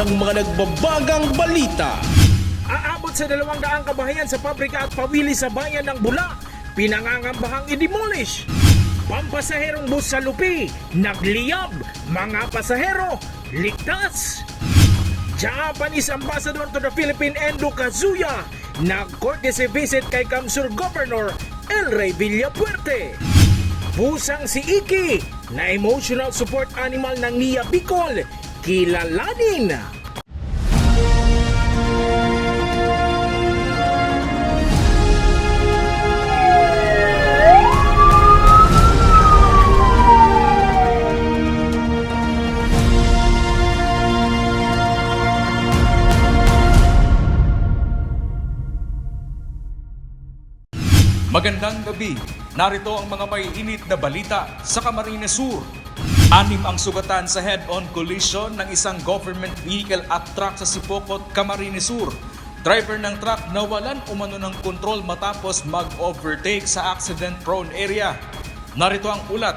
ng mga nagbabagang balita. Aabot sa 200 kabahayan sa pabrika at pawili sa bayan ng Bula, pinangangambahang i-demolish. Pampasaherong bus sa Lupi, nagliyab, mga pasahero, ligtas. Japanese Ambassador to the Philippines Endo Kazuya, nag-courtesy visit kay Kamsur Governor El Rey Villapuerte. Pusang si Iki, na emotional support animal ng Nia Bicol, kilalanin. Magandang gabi. Narito ang mga may init na balita sa Camarines Sur. 6 ang sugatan sa head-on collision ng isang government vehicle at truck sa Sipocot, Camarines Sur. Driver ng truck nawalan umano ng kontrol matapos mag-overtake sa accident-prone area. Narito ang ulat.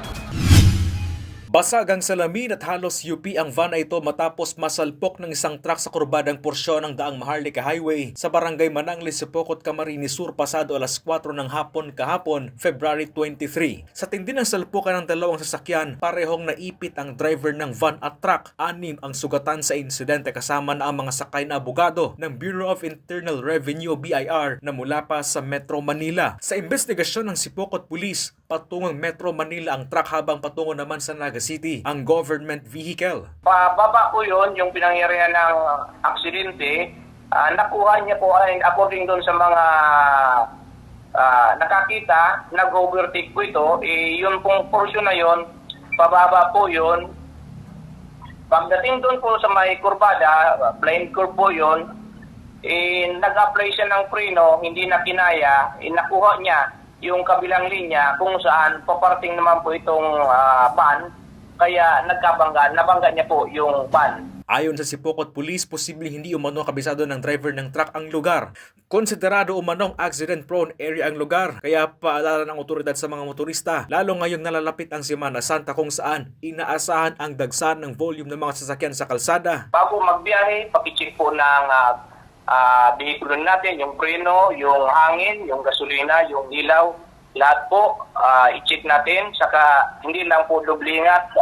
Basag ang salamin at halos UP ang van na ito matapos masalpok ng isang truck sa kurbadang porsyon ng daang Maharlika Highway sa barangay Manangle, Sipocot, Camarines Sur pasado alas 4 ng hapon kahapon, February 23. Sa tindi ng salpukan ng dalawang sasakyan, parehong naipit ang driver ng van at truck. 6 ang sugatan sa insidente kasama na ang mga sakay na abogado ng Bureau of Internal Revenue BIR na mula pa sa Metro Manila. Sa investigasyon ng Sipocot Police, patungong Metro Manila ang truck habang patungo naman sa Naga City ang government vehicle. Pababa po yun, yung pinangyarihan ng aksidente. Nakuha niya po ay according doon sa mga nakakita, nag-overtake po ito. Yun pong portion na yun, pababa po yun. Pagdating doon po sa may kurbada, blind curve po yun, nag-apply siya ng preno, hindi na kinaya, nakuha niya yung kabilang linya kung saan paparting naman po itong van. Kaya nabangga niya po yung van. Ayon sa Sipocot Police, posibleng hindi umano kabisado ng driver ng truck ang lugar. Konsiderado umanong accident-prone area ang lugar, kaya paalala ng otoridad sa mga motorista, lalo ngayong nalalapit ang Semana Santa kung saan inaasahan ang dagsan ng volume ng mga sasakyan sa kalsada. Bago magbiyahe, pakicheck po ng bihikulo natin, yung preno, yung hangin, yung gasolina, yung ilaw. Lahat po, i-check natin, saka hindi lang po dublingat,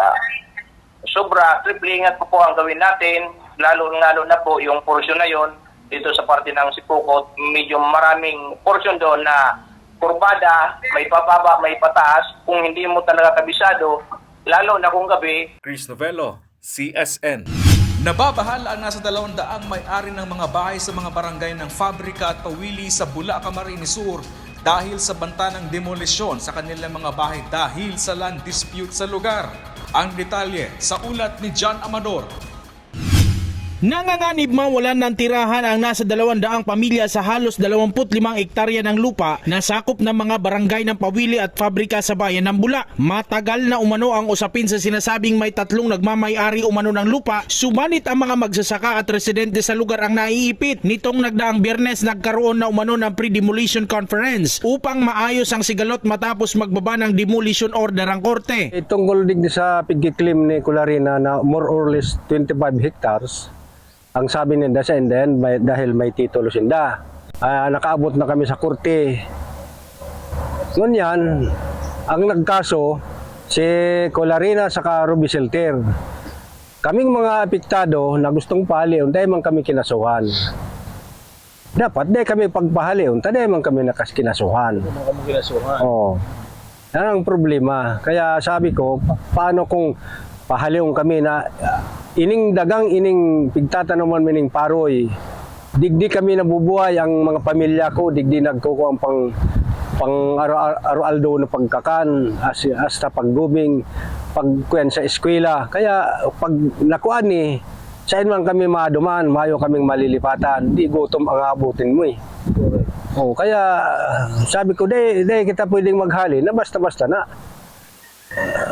sobra, triplingat po ang gawin natin, lalo na po yung portion na yon dito sa parte ng Sipocot, medyo maraming portion doon na kurbada, may pababa, may pataas, kung hindi mo talaga kabisado, lalo na kung gabi. Chris Novello, CSN. Nababahala ang nasa 200 may-ari ng mga bahay sa mga barangay ng Fabrika at Pawili sa Bula, Camarines Sur dahil sa banta ng demolisyon sa kanilang mga bahay dahil sa land dispute sa lugar. Ang detalye sa ulat ni John Amador. Nanganganib mawalan ng tirahan ang nasa 200 pamilya sa halos 25 hektarya ng lupa na sakop ng mga barangay ng Pawili at Fabrika sa bayan ng Bula. Matagal na umano ang usapin sa sinasabing may 3 nagmamay-ari umano ng lupa, subalit ang mga magsasaka at residente sa lugar ang naiipit. Nitong nagdaang Biyernes nagkaroon na umano ng pre-demolition conference upang maayos ang sigalot matapos magbaba ng demolition order ang korte. Tungkol din sa pagkiklim ni Colarina na more or less 25 hectares, ang sabi nila sa Indian, dahil may titulo sinda. Nakaabot na kami sa korte. Ngunyan, ang nagkaso, si Colarina saka Ruby Shelter. Kaming mga apektado na gustong pahalion, dahil man kami kinasuhan. Dapat, dahil kami pagpahalion, dahil man kami kinasuhan. Oo. Yan ang problema. Kaya sabi ko, paano kung pahalion kami na ining dagang ining pigtatanuman mining paroy, digdi kami nabubuhay ang mga pamilya ko, digdi nagkukuha ang pang araw-aldo na pagkakan, hasta paggubing, pagkuyan sa eskwela. Kaya pag nakuan ni, saan man kami maduman, mayo kaming malilipatan, di gutom ang abutin mo eh. Kaya sabi ko, di kita pwedeng maghali na basta-basta na.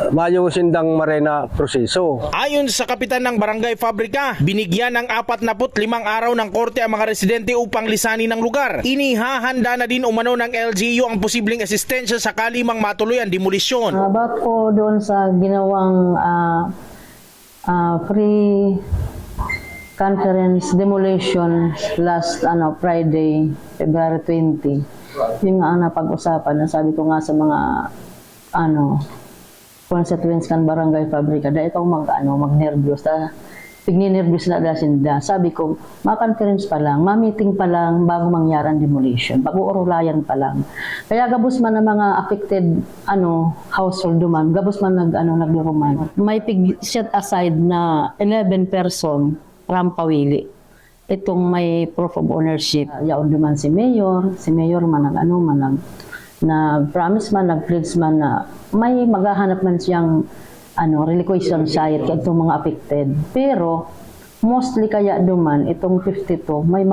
Mayo sindang marena proseso. Ayon sa kapitan ng Barangay Fabrika, binigyan ng 45 araw ng korte ang mga residente upang lisanin ang lugar. Inihahanda na din umano ng LGU ang posibleng asistensya sakali mang matuloy ang demolisyon. About po doon sa ginawang free conference demolition last Friday, February 20. Yung nga ang napag-usapan na sabi ko nga sa mga constituents kan barangay Fabrica, dahil ikaw mag-nervyos, pigninervyos na dasinda. Sabi ko, ma-conference pa lang, ma-meeting pa lang bago mangyari ang demolition, bago orulayan pa lang. Kaya gabos man ang mga affected household duman, gabos man nagduruman. May set aside na 11 person from Pawili. Itong may proof of ownership. Yaon duman si Mayor man nag-promise man, nag-pledge man na may maghahanap man siyang relocation site kaya itong mga affected. Pero mostly kaya duman itong 52 may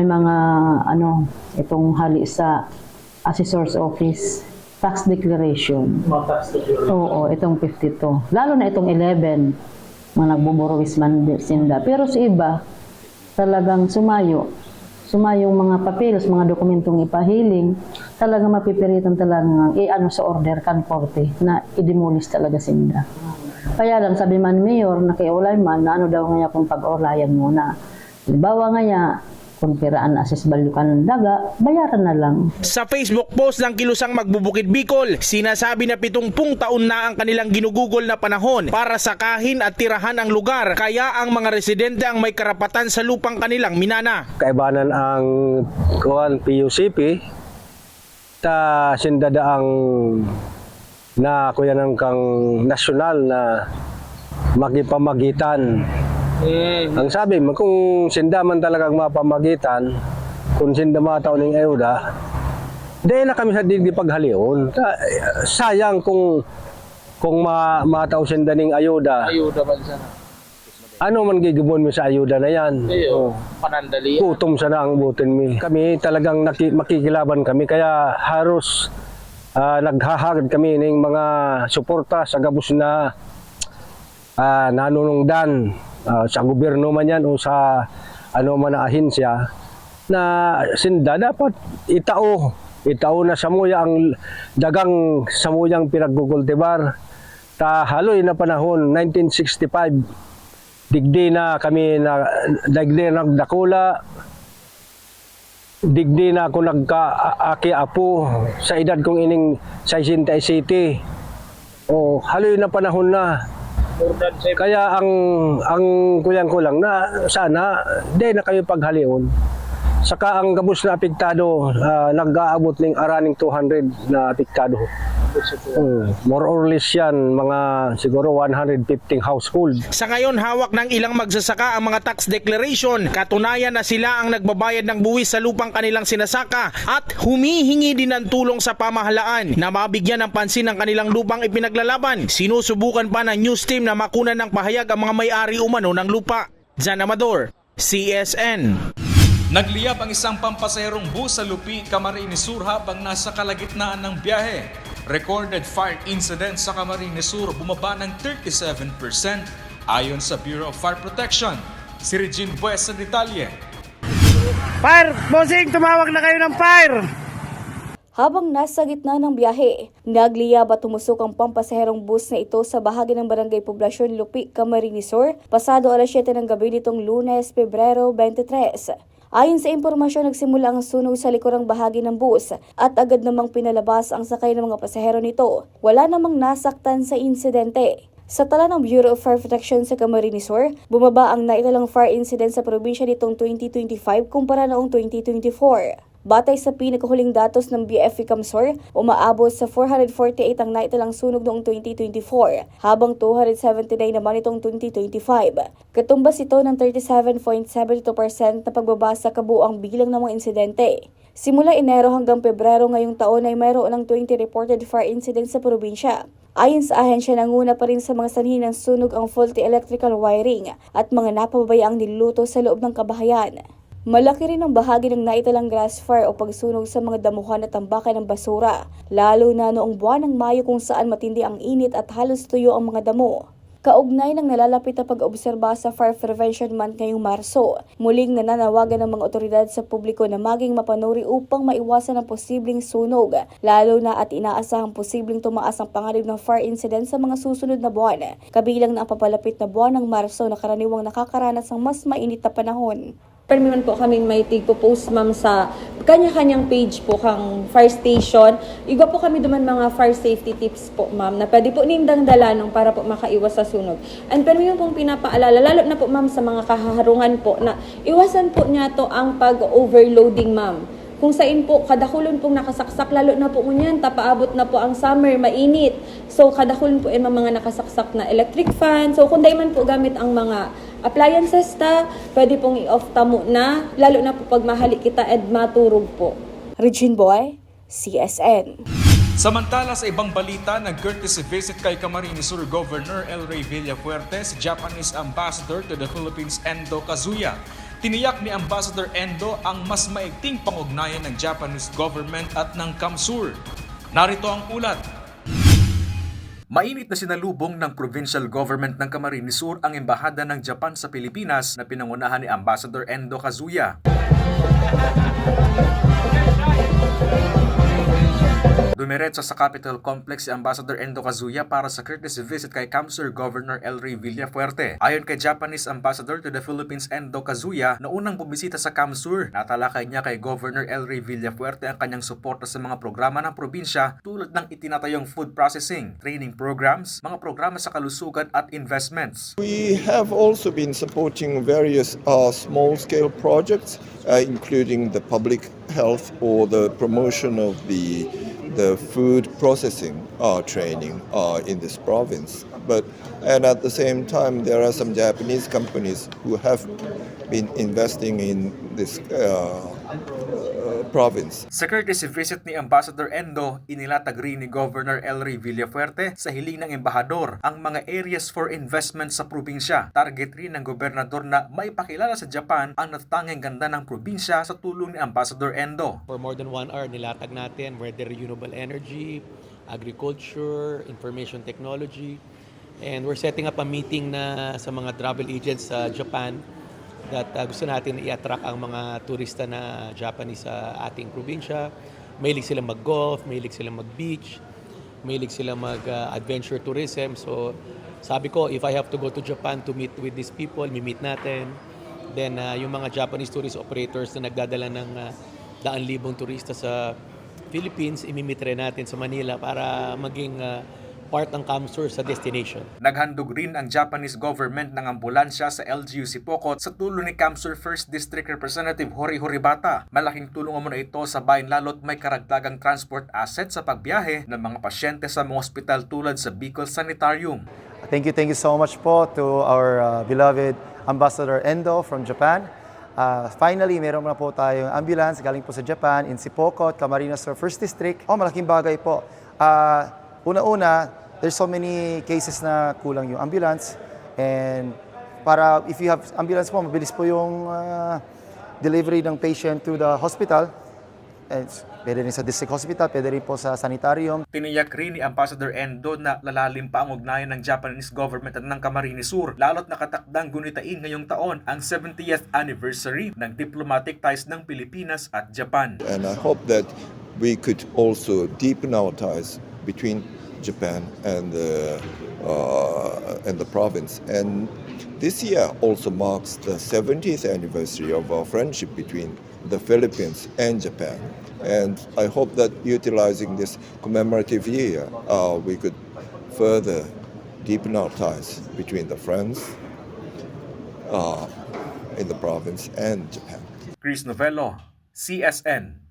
mga itong hali sa assessor's office tax declaration. Oo, itong 52. Lalo na itong 11 mga nagbuburuwis man sinda. Pero sa iba talagang sumayong mga papeles, mga dokumentong ipahiling, talaga mapipiritan talaga sa order kan korte na i-demolish talaga sinda. Kaya lang sabi man Mayor, nakiulay man na daw nga kung pag-orlayan muna. Halimbawa nga kung kiraan assess value kan daga, bayaran na lang. Sa Facebook post ng Kilusang Magbubukid Bicol, sinasabi na 70 taon na ang kanilang ginugugol na panahon para sakahin at tirahan ang lugar, kaya ang mga residente ang may karapatan sa lupang kanilang minana. Kaibanan ang PUCP, ta sindada ang na kuyanan kang nasyonal na magipamagitan. Ang sabi mo, kung sinda man talagang mapamagitan, kung sinda mataw ng ayuda, dahil na kami sa digdi paghalion. Sayang kung mataw sinda ng ayuda. Ayuda ba sana? Ano man gigibon mo sa ayuda na yan? Panandali. Gutom sana ang butin mi. Kami talagang makikilaban kami, kaya haros naghahagad kami ng mga suporta sa gabos na nanunungdan. Sa gobyerno man yan o sa man na ahensya na sinda dapat itao na samuya ang dagang samuyang pinaggukultibar. Haloy na panahon 1965 digdi na kami nagdakula, digdi na ako nagka-aki-apo sa edad kong ining 60 City. Haloy na panahon na. Kaya ang kuyang ko lang na sana di na kayo paghalion. Saka ang gabos na apektado nag-aabot ng araning 200 na apektado. More or less yan, mga siguro 115 household. Sa ngayon, hawak ng ilang magsasaka ang mga tax declaration. Katunayan na sila ang nagbabayad ng buwis sa lupang kanilang sinasaka at humihingi din ng tulong sa pamahalaan na mabigyan ng pansin ang kanilang lupang ipinaglalaban. Sinusubukan pa ng news team na makunan ng pahayag ang mga may-ari umano ng lupa. Jan Amador, CSN. Nagliyab ang isang pampasaherong bus sa Lupi, Camarines Sur habang nasa kalagitnaan ng biyahe. Recorded fire incident sa Camarines Sur bumaba ng 37% ayon sa Bureau of Fire Protection. Si Regine Bues sa detalye. Fire! Bossing, tumawag na kayo ng fire! Habang nasa gitna ng biyahe, nagliyab at tumusok ang pampasaherong bus na ito sa bahagi ng Barangay Poblasyon Lupi, Camarines Sur, pasado alas 7 ng gabi nitong Lunes, Pebrero 23. Ayon sa impormasyon, nagsimula ang sunog sa likurang bahagi ng bus at agad namang pinalabas ang sakay ng mga pasahero nito. Wala namang nasaktan sa insidente. Sa tala ng Bureau of Fire Protection sa Camarines Sur, bumaba ang naitalang fire incident sa probinsya nitong 2025 kumpara noong 2024. Batay sa pinakahuling datos ng BFE Camsur, umaabot sa 448 ang naitalang sunog noong 2024, habang 279 naman itong 2025. Katumbas ito ng 37.72% na pagbaba sa kabuuang bilang ng mga insidente. Simula Enero hanggang Pebrero ngayong taon ay mayroon ng 20 reported fire incidents sa probinsya. Ayon sa ahensya, nanguna pa rin sa mga sanhi ng sunog ang faulty electrical wiring at mga napabayaang niluluto sa loob ng kabahayan. Malaki rin ang bahagi ng naitalang grass fire o pagsunog sa mga damuhan at tambakan ng basura, lalo na noong buwan ng Mayo kung saan matindi ang init at halos tuyo ang mga damo. Kaugnay ng nalalapit na pag-obserba sa Fire Prevention Month ngayong Marso, muling nananawagan ng mga otoridad sa publiko na maging mapanuri upang maiwasan ang posibleng sunog, lalo na at inaasahang posibleng tumaas ang panganib ng fire incident sa mga susunod na buwan, kabilang na ang papalapit na buwan ng Marso na karaniwang nakakaranas ng mas mainit na panahon. Permiman po kaming may tigpo-post ma'am sa kanya-kanyang page po kang fire station. Iba po kami duman mga fire safety tips po ma'am na pwede po nindang dalanong para po makaiwas sa sunog. And permiman pong pinapaalala, lalo na po ma'am sa mga kaharungan po na iwasan po niya to ang pag-overloading ma'am. Kung sain po, kadakulon pong nakasaksak, lalo na po ngunyan, tapaabot na po ang summer, mainit. So, kadakulon po ay mga nakasaksak na electric fan. So, kung dahil man po gamit ang mga appliances pwede pong i-off tamo na, lalo na po pag mahali kita at maturog po. Regine Boy, CSN. Samantala sa ibang balita, nag-courtesy visit kay Camarines Sur Governor El Rey Villafuerte si Japanese Ambassador to the Philippines Endo Kazuya. Tiniyak ni Ambassador Endo ang mas maigting pang-ugnayan ng Japanese government at ng Kamsur. Narito ang ulat. Mainit na sinalubong ng provincial government ng Camarines Sur ang embahada ng Japan sa Pilipinas na pinangunahan ni Ambassador Endo Kazuya. Dumiretso sa Capitol Complex si Ambassador Endo Kazuya para sa courtesy visit kay Kamsur Governor El Rey Villafuerte. Ayon kay Japanese Ambassador to the Philippines Endo Kazuya, na unang bumisita sa Kamsur, natalakay niya kay Governor El Rey Villafuerte ang kanyang suporta sa mga programa ng probinsya tulad ng itinatayong food processing, training programs, mga programa sa kalusugan at investments. We have also been supporting various small-scale projects, including the public health or the promotion of the food processing training in this province. And at the same time, there are some Japanese companies who have been investing in this province. Sa courtesy visit ni Ambassador Endo, inilatag rin ni Governor El Rey Villafuerte sa hiling ng embahador ang mga areas for investment sa probinsya. Target rin ng gobernador na maipakilala sa Japan ang natatanging ganda ng probinsya sa tulong ni Ambassador Endo. For more than 1 hour, nilatag natin whether renewable energy, agriculture, information technology, and we're setting up a meeting na sa mga travel agents sa Japan that gusto natin i-attract ang mga turista na Japanese sa ating probinsya. Mahilig sila mag-golf, mahilig sila mag-beach, mahilig sila mag-adventure tourism. So sabi ko, if I have to go to Japan to meet with these people, mi-meet natin. Then yung mga Japanese tourist operators na nagdadala ng 100,000 turista sa Philippines, imi-meet rin natin sa Manila para maging part ng Kamsur sa destination. Naghandog rin ang Japanese government ng ambulansya sa LGU Sipocot sa tulong ni Kamsur 1st District Representative Hori Horibata. Malaking tulong mo na ito sa bayan lalo't may karagdagang transport asset sa pagbiyahe ng mga pasyente sa mga ospital tulad sa Bicol Sanitarium. Thank you so much po to our beloved Ambassador Endo from Japan. Finally, meron na po tayong ambulance galing po sa Japan in Sipocot, Camarines Sur 1st District. Malaking bagay po. Una-una, there's so many cases na kulang yung ambulance, and para if you have ambulance po, mabilis po yung delivery ng patient to the hospital. Pwede rin sa district hospital, pwede rin po sa sanitarium. Tiniyak rin ni Ambassador Endo na lalalim pa ang ugnayan ng Japanese government at ng Camarines Sur, lalo't nakatakdang gunitain ngayong taon ang 70th anniversary ng diplomatic ties ng Pilipinas at Japan. And I hope that we could also deepen our ties between Japan and the province. And this year also marks the 70th anniversary of our friendship between the Philippines and Japan. And I hope that utilizing this commemorative year, we could further deepen our ties between the friends in the province and Japan. Chris Novello, CSN.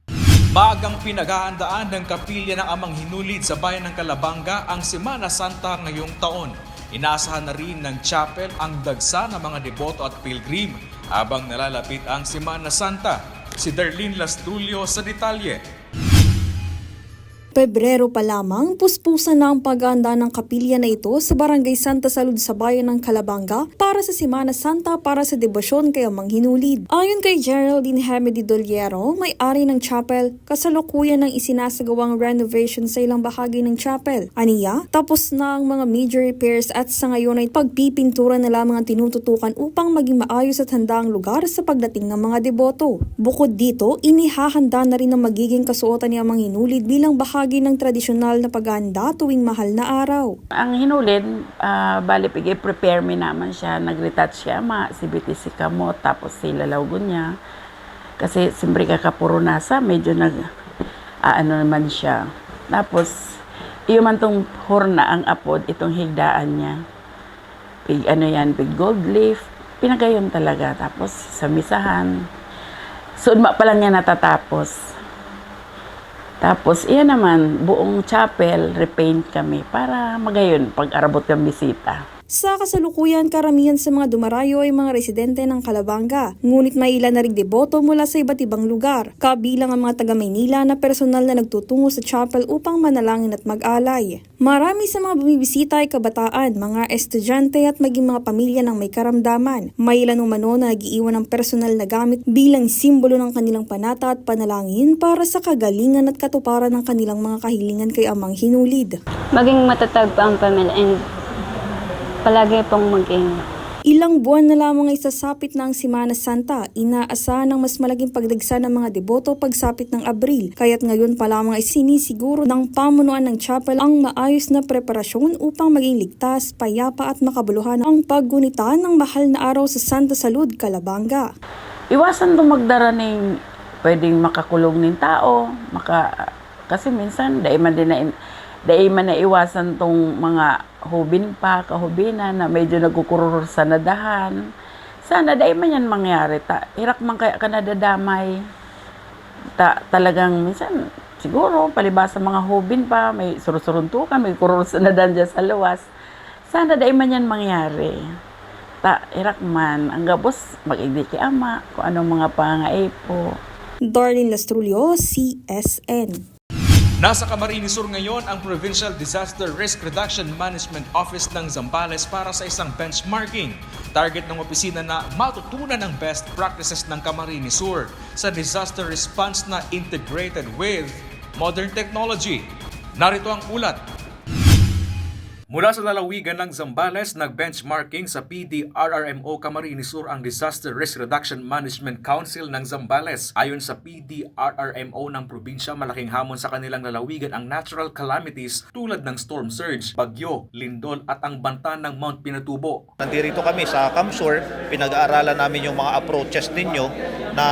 Maagang pinaghahandaan ng kapilya ng amang hinulid sa bayan ng Calabanga ang Semana Santa ngayong taon. Inaasahan na rin ng chapel ang dagsa ng mga deboto at pilgrim habang nalalapit ang Semana Santa. Si Darlene Lastrulio sa detalye. Pebrero pa lamang, puspusan na ang paghahanda ng kapilya na ito sa Barangay Santa Salud sa bayan ng Calabanga para sa Semana Santa para sa debosyon kay Amang Hinulid. Ayon kay Geraldine Hemedy Doliero, may-ari ng chapel, kasalukuyan ng isinasagawang renovation sa ilang bahagi ng chapel. Aniya, tapos na ang mga major repairs at sa ngayon ay pagpipintura na lamang ang tinututukan upang maging maayos at handa ang lugar sa pagdating ng mga deboto. Bukod dito, inihahanda na rin ang magiging kasuotan ni Amang Hinulid bilang bahagi ng tradisyonal na paghahanda tuwing mahal na araw. Ang hinulid, bali prepare me naman siya, nag-retouch siya, CBTC kamo, tapos silalawgon niya. Kasi siyempre kakapuro nasa, medyo naman siya. Tapos, iyo man tong horna ang apod, itong higdaan niya. Big gold leaf, pinagayon talaga. Tapos, sa misahan, sudma pa lang niya natatapos. Tapos, iyan naman, buong chapel, repaint kami para magayon pag arabot ng bisita. Sa kasalukuyan, karamihan sa mga dumarayo ay mga residente ng Calabanga. Ngunit may ilan na ring deboto mula sa iba't ibang lugar, kabilang ang mga taga-Maynila na personal na nagtutungo sa chapel upang manalangin at mag-alay. Marami sa mga bumibisita ay kabataan, mga estudyante at maging mga pamilya ng may karamdaman. May ilan umano na nag-iiwan ng personal na gamit bilang simbolo ng kanilang panata at panalangin para sa kagalingan at katuparan ng kanilang mga kahilingan kay Amang Hinulid. Maging matatag pa ang pamilya and palagi pong maging. Ilang buwan na lamang ay sasapit na ang Semana Santa. Inaasahan ng mas malaking pagdagsa ng mga deboto pagsapit ng Abril. Kaya't ngayon pa lamang ay sinisiguro ng pamunuan ng chapel ang maayos na preparasyon upang maging ligtas, payapa at makabuluhan ang paggunita ng mahal na araw sa Santa Salud, Calabanga. Iwasan dumagdara ng pwedeng makakulong ng tao, kasi minsan dahil man naiwasan tong mga kahubinan na medyo nagkukuror sa nadahan. Sana dahil man yan mangyari. Hirak man kaya ka nadadamay. Talagang minsan, siguro, palibasa mga hubin pa, may surusuruntukan, may kuror sa nadahan dyan sa luwas. Sana dahil man yan mangyari. Hirak man, ang gabos, mag-igdi kay Ama, kung anong mga pangaipo. Darlene Lastrulio, CSN. Nasa Camarines Sur ngayon ang Provincial Disaster Risk Reduction Management Office ng Zambales para sa isang benchmarking. Target ng opisina na matutunan ang best practices ng Camarines Sur sa disaster response na integrated with modern technology. Narito ang ulat. Mula sa lalawigan ng Zambales, nag-benchmarking sa PDRRMO Camarines Sur ang Disaster Risk Reduction Management Council ng Zambales. Ayon sa PDRRMO ng probinsya, malaking hamon sa kanilang lalawigan ang natural calamities tulad ng storm surge, bagyo, lindol at ang banta ng Mount Pinatubo. Nandito kami sa Camsur, pinag-aaralan namin yung mga approaches ninyo na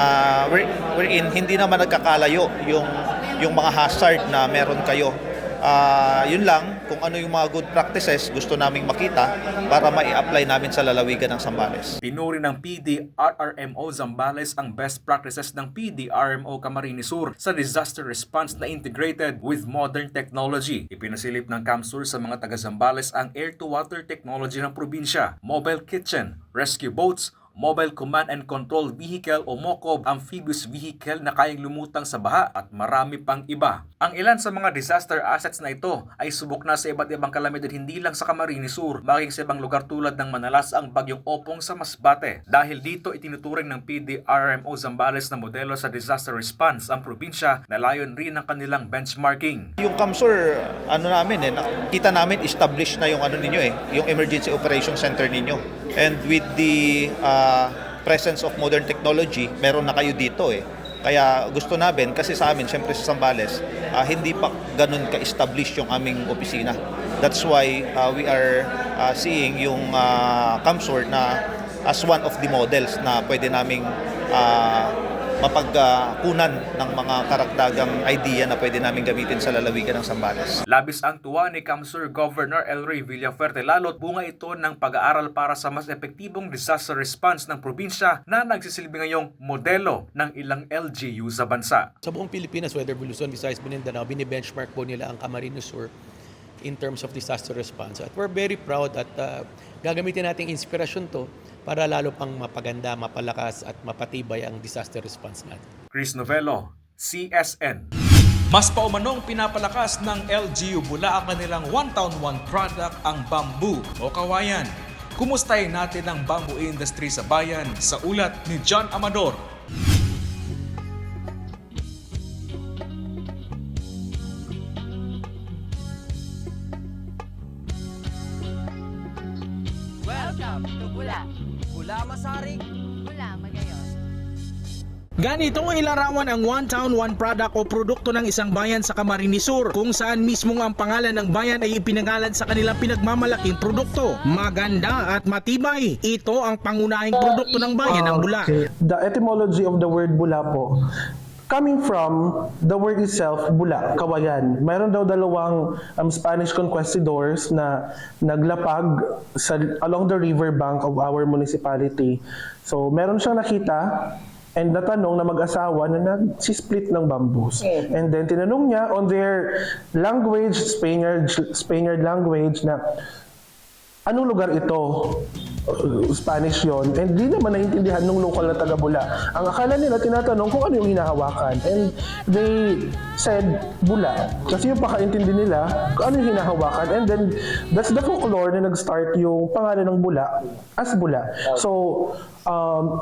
wherein hindi naman nagkakalayo yung mga hazard na meron kayo. Yun lang, kung ano yung mga good practices gusto naming makita para mai-apply namin sa lalawigan ng Zambales. Pinuri ng PDRRMO Zambales ang best practices ng PDRMO Camarines Sur sa disaster response na integrated with modern technology. Ipinasilip ng CAMSUR sa mga taga-Zambales ang air-to-water technology ng probinsya, mobile kitchen, rescue boats, Mobile Command and Control Vehicle o MOCOV, amphibious vehicle na kayang lumutang sa baha at marami pang iba. Ang ilan sa mga disaster assets na ito ay subok na sa iba't ibang kalamidad hindi lang sa Camarines Sur, maging sa ibang lugar tulad ng Manalas ang bagyong Opong sa Masbate. Dahil dito itinuturing ng PDRRMO Zambales na modelo sa disaster response ang probinsya na layon rin ng kanilang benchmarking. Yung CAMSUR, kita namin established na yung yung Emergency Operation Center ninyo. And with the presence of modern technology, meron na kayo dito Kaya gusto namin, kasi sa amin, syempre sa Zambales, hindi pa ganun ka-establish yung aming opisina. That's why we are seeing yung CAMSUR na as one of the models na pwede naming mapagkunan ng mga karagdagang idea na pwede namin gamitin sa lalawigan ng Zambales. Labis ang tuwa ni CAMSUR Governor Elroy Villafuerte lalo't bunga ito ng pag-aaral para sa mas epektibong disaster response ng probinsya na nagsisilbi ngayong modelo ng ilang LGU sa bansa. Sa buong Pilipinas, whether Luzon, Visayas, Mindanao, bini-benchmark po nila ang Camarines Sur in terms of disaster response. At we're very proud at gagamitin nating inspirasyon to para lalo pang mapaganda, mapalakas at mapatibay ang disaster response natin. Chris Novello, CSN. Mas paumanong pinapalakas ng LGU Bula ang kanilang One Town One product, ang bamboo o kawayan. Kumustahin natin ang bamboo industry sa bayan sa ulat ni John Amador. Welcome to Bula. Bula Masaryk. Bula Magayon. Ganito ilarawan ang One Town One Product o produkto ng isang bayan sa Camarines Sur, kung saan mismo ang pangalan ng bayan ay ipinangalan sa kanilang pinagmamalaking produkto. Maganda at matibay, ito ang pangunahing produkto ng bayan ng Bula. The etymology of the word Bula po, coming from the word itself, Bula, kawayan. Mayroon daw dalawang Spanish conquistadors na naglapag along the river bank of our municipality. So meron siyang nakita and natanong na mag-asawa na nag-split ng bamboos. And then tinanong niya on their language, Spaniard language, na anong lugar ito? Spanish yon, and di naman naintindihan ng local na taga-Bula. Ang akala nila tinatanong kung ano yung hinahawakan, and they said Bula kasi yung pakaintindi nila kung ano yung hinahawakan, and then that's the folklore na nag-start yung pangalan ng Bula as Bula. So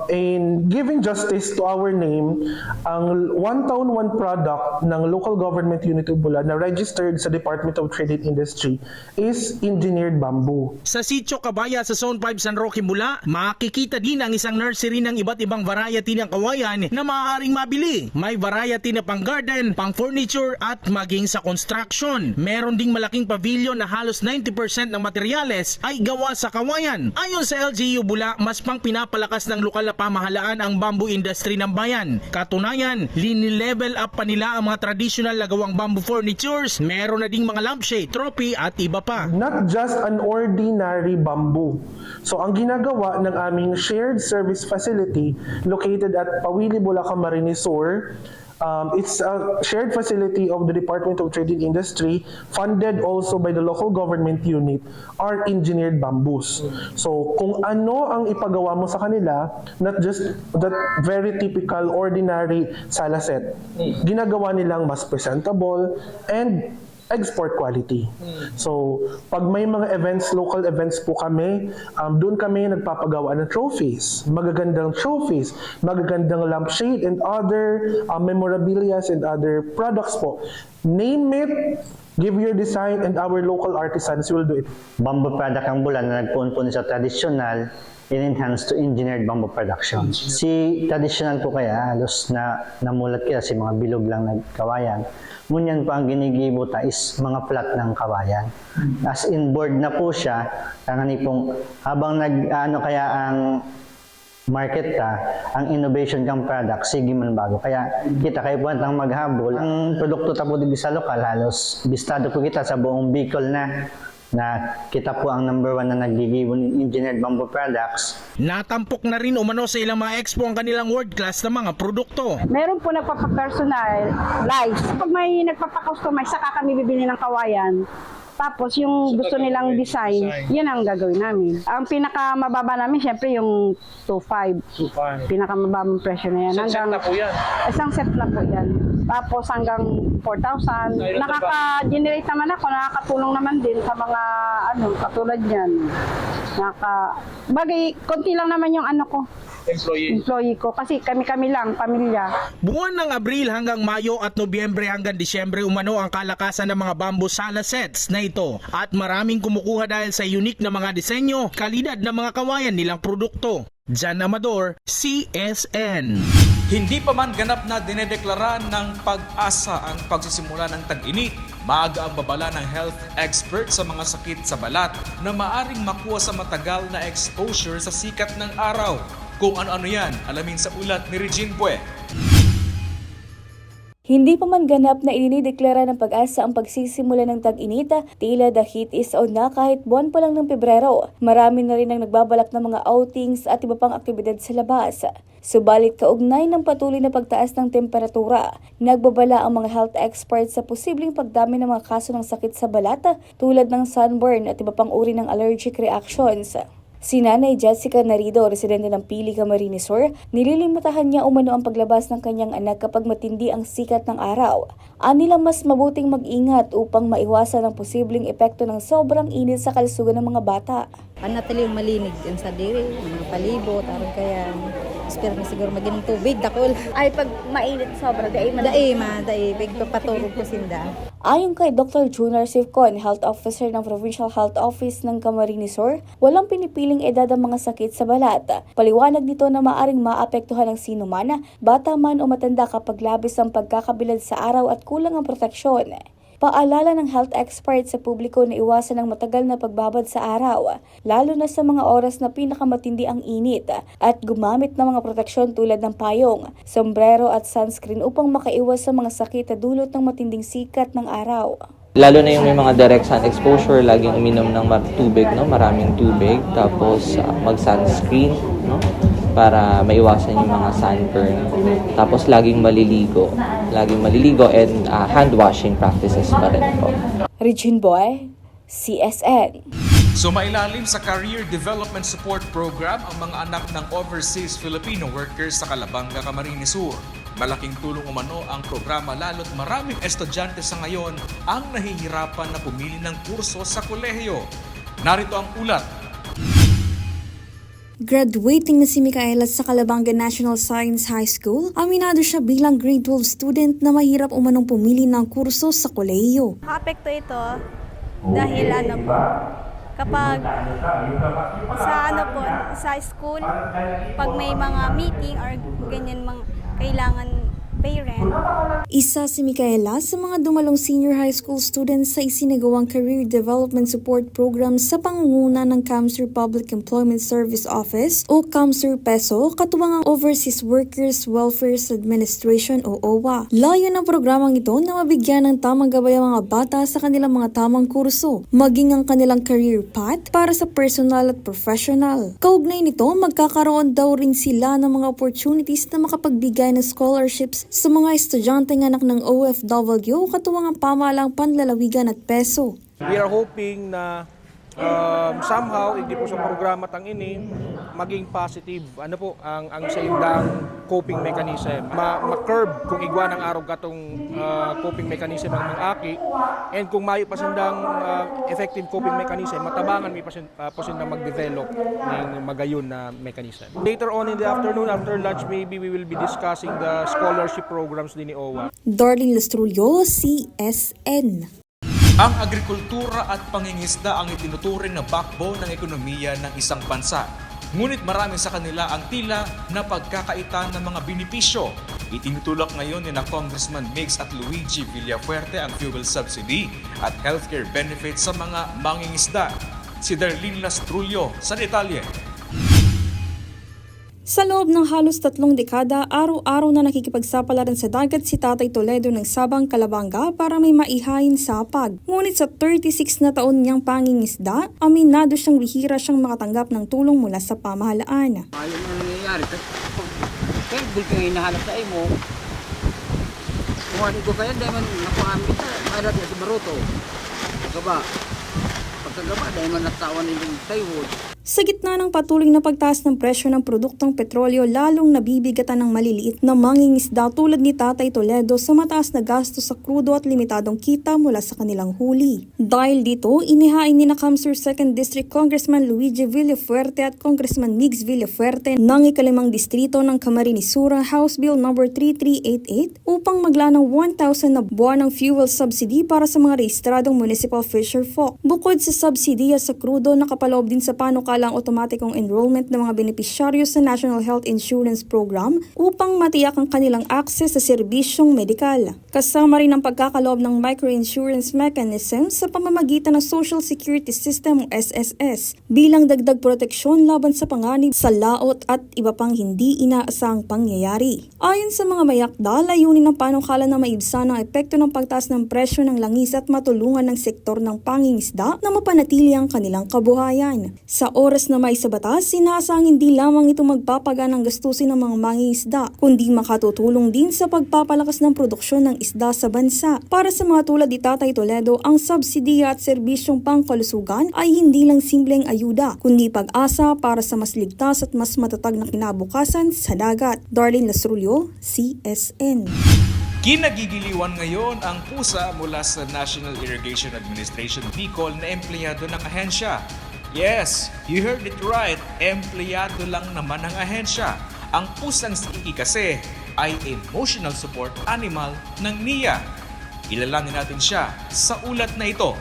in giving justice to our name, ang One Town One product ng local government unit of Bula na registered sa Department of Trade and Industry is engineered bamboo. Sa Sitio Cabaya sa Zone 5 San Roque, Bula, makikita din ang isang nursery ng iba't ibang variety ng kawayan na maaaring mabili. May variety na pang garden, pang furniture at maging sa construction. Meron ding malaking pavilion na halos 90% ng materyales ay gawa sa kawayan. Ayon sa LGU Bula, mas pang pinapalakas ng lokal na pamahalaan ang bamboo industry ng bayan. Katunayan, linilevel up pa nila ang mga traditional na gawang bamboo furnitures. Meron na ding mga lampshade, trophy at iba pa. Not just an ordinary bamboo. So ang ginagawa ng aming shared service facility located at Pawili, Bula, Camarines Sur, it's a shared facility of the Department of Trade and Industry, funded also by the local government unit, are engineered bamboos. So kung ano ang ipagawa mo sa kanila, not just that very typical ordinary sala set, ginagawa nilang mas presentable and export quality. So, pag may mga events, local events po kami, doon kami nagpapagawa ng trophies, magagandang lampshade and other memorabilias and other products po. Name it, give your design, and our local artisans will do it. Bamboo product ang Bula na nagpuun-puun sa traditional in-enhance to engineered bamboo production. Si traditional po kaya, halos na namulat kaya si mga bilog lang nagkawayan. Ngunyan po ang ginigibuta is mga flat ng kawayan. As in board na po siya, kaya pong habang kaya ang market ang innovation kang product, sige man bago. Kaya kita kayo po ang maghabol. Ang produkto tapo dito sa lokal, halos bistado po kita sa buong Bicol na kita po ang number 1 na naggigibo ng engineered bamboo products. Natampok na rin umano sa ilang mga expo ang kanilang world class na mga produkto. Meron po nagpapapersonalize. Pag may nagpapakustomize, saka kami bibili ng kawayan. Tapos yung gusto nilang design, yan ang gagawin namin. Ang pinakamababa namin, syempre yung 2.5. Pinakamababang presyo na yan. Isang set na po yan? Isang set na po yan. Tapos hanggang 4,000. Nakaka-generate naman ako, nakakatulong naman din sa mga katulad yan. Bagay, konti lang naman yung employee ko kasi kami lang, pamilya. Buwan ng Abril hanggang Mayo at Nobyembre hanggang Disyembre umano ang kalakasan ng mga bamboo sala sets na ito at maraming kumukuha dahil sa unique na mga disenyo, kalidad ng mga kawayan nilang produkto. John Amador, CSN. Hindi pa man ganap na dinedeklara ng pag-asa ang pagsisimula ng tag-init. Maaga ang babala ng health expert sa mga sakit sa balat na maaring makuha sa matagal na exposure sa sikat ng araw. Kung ano-ano yan, alamin sa ulat ni Regine Bue. Hindi pa man ganap na inideklara ng pag-asa ang pagsisimula ng tag-init, tila the heat is on na kahit buwan pa lang ng Pebrero. Marami na rin ang nagbabalak ng mga outings at iba pang aktibidad sa labas. Subalit kaugnay ng patuloy na pagtaas ng temperatura, nagbabala ang mga health experts sa posibleng pagdami ng mga kaso ng sakit sa balat tulad ng sunburn at iba pang uri ng allergic reactions. Si Nanay Jessica Narido, residente ng Pili, Camarines Sur, nililimitahan niya umano ang paglabas ng kanyang anak kapag matindi ang sikat ng araw. Anila mas mabuting mag-ingat upang maiwasan ang posibleng epekto ng sobrang init sa kalusugan ng mga bata. Panatili yung malinig yan sa diri, mga palibot, aron kaya espero na siguro maging tubig, dakol. Ay, pag mainit sobra, Daig papaturog ko sinda. Ayon kay Dr. Junar Sivcon, Health Officer ng Provincial Health Office ng Camarines Sur, walang pinipiling edad ang mga sakit sa balat. Paliwanag nito na maaring maapektuhan ng sino man, bata man o matanda kapag labis ang pagkakabilad sa araw at kulang ang proteksyon. Paalala ng health expert sa publiko na iwasan ang matagal na pagbabad sa araw, lalo na sa mga oras na pinakamatindi ang init, at gumamit ng mga proteksyon tulad ng payong, sombrero at sunscreen upang makaiwas sa mga sakit na dulot ng matinding sikat ng araw. Lalo na yung may mga direct sun exposure, laging uminom ng tubig, no? Maraming tubig, tapos mag-sunscreen, no? Para maiwasan yung mga sunburn. Tapos laging maliligo and hand washing practices pa rin po. Regine Boy, CSN. Sumailalim sa Career Development Support Program ang mga anak ng overseas Filipino workers sa Calabanga, Camarines Sur. Malaking tulong umano ang programa lalo't maraming estudyante sa ngayon ang nahihirapan na pumili ng kurso sa kolehiyo. Narito ang ulat. Graduating na si Micaela sa Calabanga National Science High School, aminado siya bilang grade 12 student na mahirap umanong pumili ng kurso sa kolehiyo. Apekto ito dahil kapag sa school, pag may mga meeting or ganyan kailangan parent. Isa si Micaela sa mga dumalong senior high school students sa isinagawang Career Development Support Program sa pangunguna ng CAMSUR Public Employment Service Office o CAMSUR PESO, katuwang ang Overseas Workers Welfare Administration o OWA. Layo ng programang ito na mabigyan ng tamang gabay ang mga bata sa kanilang mga tamang kurso, maging ang kanilang career path para sa personal at professional. Kaugnay nito, magkakaroon daw rin sila ng mga opportunities na makapagbigay ng scholarships sa mga estudyanteng anak ng OFW, katuwang ang pamahalang panlalawigan at PESO. We are hoping na somehow, hindi po sa programa tang ini, maging positive, ang sa indang coping mechanism. Ma-curb kung igwa ng araw katong coping mechanism ang mga aki, and kung mayo pasindang effective coping mechanism, matabangan may pasindang mag-develop ng magayon na mechanism. Later on in the afternoon, after lunch, maybe we will be discussing the scholarship programs din ni OWA. Darlene Lastrullo, CSN. Ang agrikultura at pangingisda ang itinuturing na backbone ng ekonomiya ng isang bansa. Ngunit marami sa kanila ang tila na pagkakaitan ng mga benepisyo. Itinutulak ngayon ni Congressman Mix at Luigi Villafuerte ang fuel subsidy at healthcare benefits sa mga mangingisda. Si Darlene Lastrullo sa detalye. Sa loob ng halos 3 dekada, araw-araw na nakikipagsapalaran sa dagat si Tatay Toledo ng Sabang, Calabanga para may maihain sapag. Ngunit sa 36 na taon niyang pangingisda, aminado siyang bihira siyang makatanggap ng tulong mula sa pamahalaan. Ayaw mo nangyayari. Kaya bulto yung hinahanap sa mo. Kung ano ko kaya, dahil man nakuhamit sa marat na sa baruto. Pagkagaba, dahil man natawan yung Taiwood. Sa gitna ng patuloy na pagtaas ng presyo ng produktong petrolyo, lalong nabibigatan ng maliliit na mangingisda tulad ni Tatay Toledo sa mataas na gasto sa krudo at limitadong kita mula sa kanilang huli. Dahil dito, inihain ni CAMSUR 2nd District Congressman Luigi Villafuerte at Congressman Mix Villafuerte ng ika-5 distrito ng Camarines Sur House Bill No. 3388 upang magla ng 1,000 na buwan ng fuel subsidy para sa mga rehistradong municipal fisherfolk. Bukod sa subsidiya sa krudo, nakapaloob din sa panukalang otomatikong enrollment ng mga benepisyaryo sa National Health Insurance Program upang matiyak ang kanilang access sa serbisyong medikal. Kasama rin ang pagkakaloob ng microinsurance mechanism sa pamamagitan ng Social Security System o SSS bilang dagdag proteksyon laban sa panganib sa laot at iba pang hindi inaasahang pangyayari. Ayon sa mga mayakda, layunin ng panukala na maibsan ang epekto ng pagtaas ng presyo ng langis at matulungan ng sektor ng pangingisda na mapanatili ang kanilang kabuhayan. Sa oras na may sa batas, sinasang hindi lamang ito magpapagaan ng gastusin ng mga mangingisda, kundi makatutulong din sa pagpapalakas ng produksyon ng isda sa bansa. Para sa mga tulad ni Tatay Toledo, ang subsidiya at serbisyong pangkalusugan ay hindi lang simpleng ayuda, kundi pag-asa para sa mas ligtas at mas matatag na kinabukasan sa dagat. Darlene Lasrulio, CSN. Kinagigiliwan ngayon ang pusa mula sa National Irrigation Administration Bicol na empleyado ng ahensya. Yes, you heard it right, empleyado lang naman ng ahensya. Ang pusang si Iki kasi ay emotional support animal ng NIA. Kilalanin natin siya sa ulat na ito.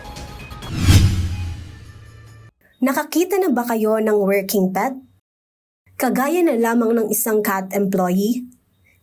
Nakakita na ba kayo ng working pet? Kagaya na lamang ng isang cat employee?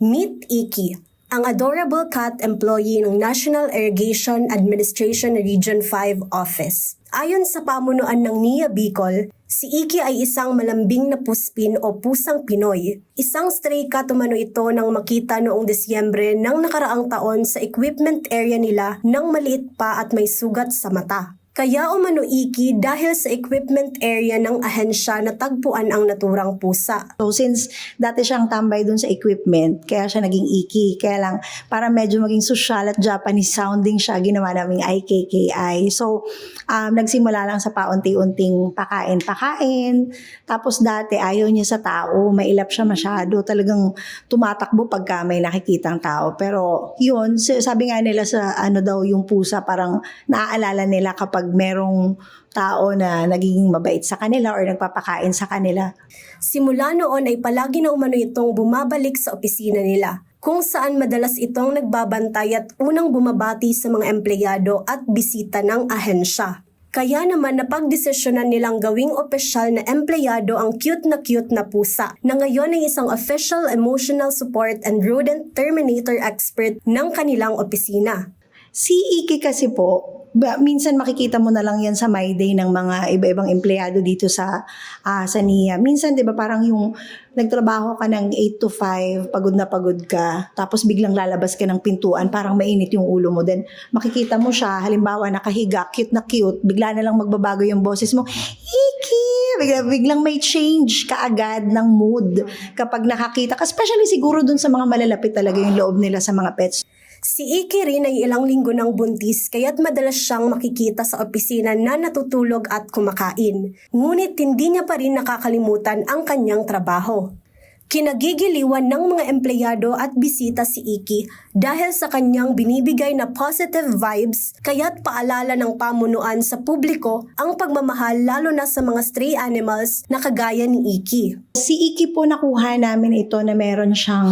Meet Iki, ang adorable cat employee ng National Irrigation Administration Region 5 Office. Ayon sa pamunuan ng NIA Bicol, si Iki ay isang malambing na puspin o pusang Pinoy. Isang stray cat umano ito nang makita noong Disyembre ng nakaraang taon sa equipment area nila nang maliit pa at may sugat sa mata. Kaya umano Iki dahil sa equipment area ng ahensya na tagpuan ang naturang pusa. So since dati siyang tambay dun sa equipment, kaya siya naging Iki. Kaya lang para medyo maging social at Japanese sounding siya, ginawa naming IKKI. So nagsimula lang sa paunti-unting pakain-pakain. Tapos dati ayaw niya sa tao, mailap siya masyado. Talagang tumatakbo pagka may nakikitang tao. Pero yun, sabi nga nila sa daw yung pusa, parang naaalala nila kapag merong tao na nagiging mabait sa kanila or nagpapakain sa kanila. Simula noon ay palagi na umano itong bumabalik sa opisina nila, kung saan madalas itong nagbabantay at unang bumabati sa mga empleyado at bisita ng ahensya. Kaya naman napagdesisyonan nilang gawing opisyal na empleyado ang cute na pusa na ngayon ay isang official emotional support and rodent terminator expert ng kanilang opisina. Si Iki kasi po, minsan makikita mo na lang yan sa My Day ng mga iba-ibang empleyado dito sa NIA. Minsan 'di ba parang yung nagtrabaho ka ng 8 to 5, pagod na pagod ka, tapos biglang lalabas ka ng pintuan, parang mainit yung ulo mo. Then makikita mo siya, halimbawa nakahiga, cute na cute, bigla na lang magbabago yung boses mo. Iki! Biglang may change kaagad ng mood kapag nakakita ka. Especially siguro dun sa mga malalapit talaga yung loob nila sa mga pets. Si Iki rin ay ilang linggo ng buntis kaya't madalas siyang makikita sa opisina na natutulog at kumakain. Ngunit hindi niya pa rin nakakalimutan ang kanyang trabaho. Kinagigiliwan ng mga empleyado at bisita si Iki dahil sa kanyang binibigay na positive vibes kaya't paalala ng pamunuan sa publiko ang pagmamahal lalo na sa mga stray animals na kagaya ni Iki. Si Iki po nakuha namin ito na meron siyang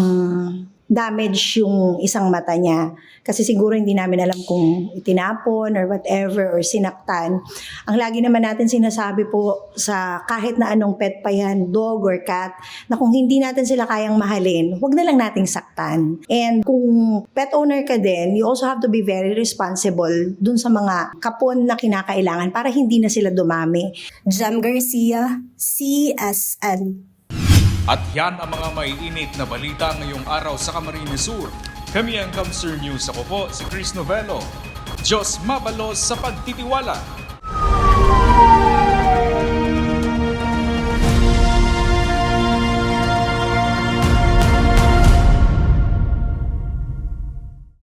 damage yung isang mata niya. Kasi siguro hindi namin alam kung itinapon or whatever or sinaktan. Ang lagi naman natin sinasabi po sa kahit na anong pet pa yan, dog or cat, na kung hindi natin sila kayang mahalin, huwag na lang nating saktan. And kung pet owner ka din, you also have to be very responsible dun sa mga kapon na kinakailangan para hindi na sila dumami. Jam Garcia, CSN. At yan ang mga maiinit na balita ngayong araw sa Camarines Sur. Kami ang Kamsur News. Ako po si Chris Novello. Diyos mabalos sa pagtitiwala.